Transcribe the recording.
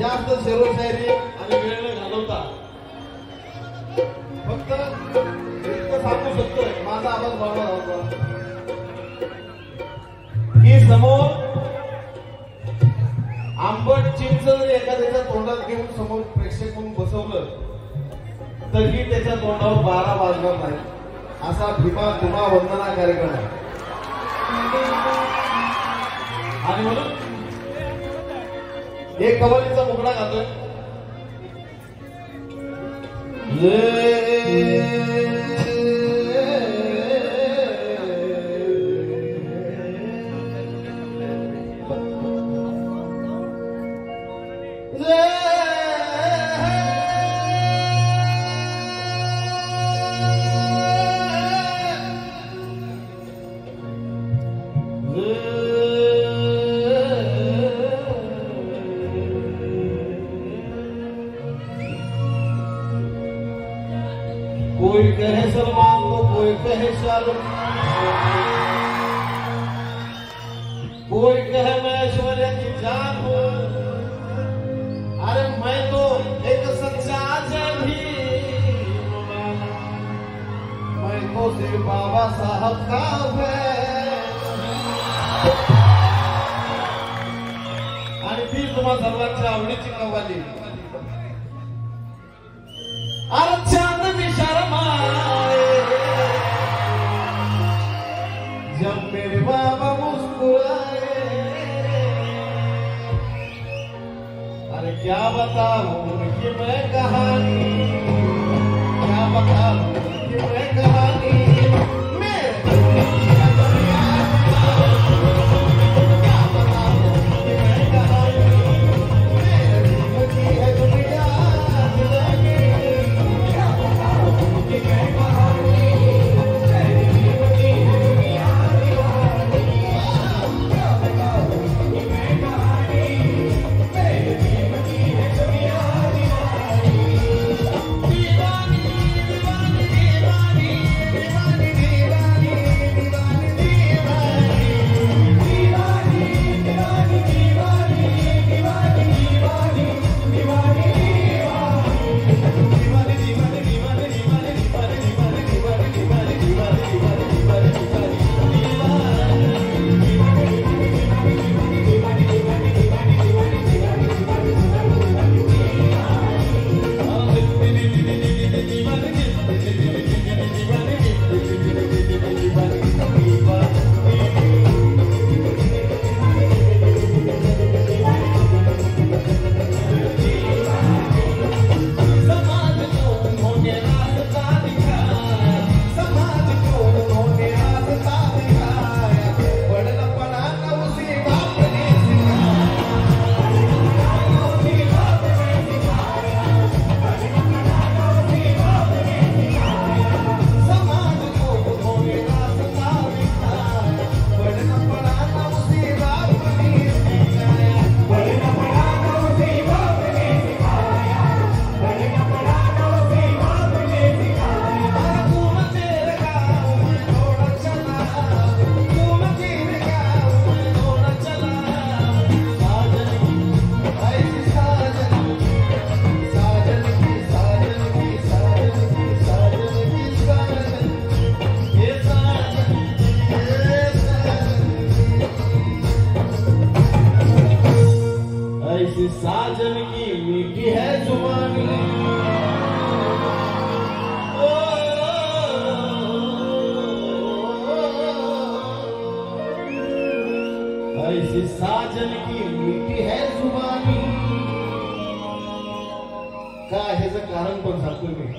जास्त शेरोशायरी आणि वेळ न घालवता फक्त इतकं सांगू शकतोय, माझा आवाज वाढवा होता की समोर आंबट चिंच जर एखाद्याच्या तोंडात घेऊन समोर प्रेक्षक म्हणून बसवलं तरी त्याच्या तोंडावर 12 वाजणार नाही, असा भीमा तुम्हा वंदना कार्यक्रम आहे. आणि म्हणून एक कवालीचा मुकडा गातोय. कोई कहे सलमान को, कोई कहे शाहरुख, कोई कहे मैं ऐश्वर्या की जान हूं. अरे मैं तो एक सच्चा जभी, मैं तो सिर्फ बाबा साहब का आणि ती तुम्हा सर्वांच्या आवडीची कव्वाली. अरे चांद भी शर्माए जब मेरे बाबा मुस्कुराए. अरे क्या बताऊं उनकी मैं कहानी, क्या बताऊं उनकी मैं कहानी. साजन की मीठी है जुबानी. ऐसी साजन की मीठी है जुबानी. काय ह्याचं कारण पण सांगतो मी.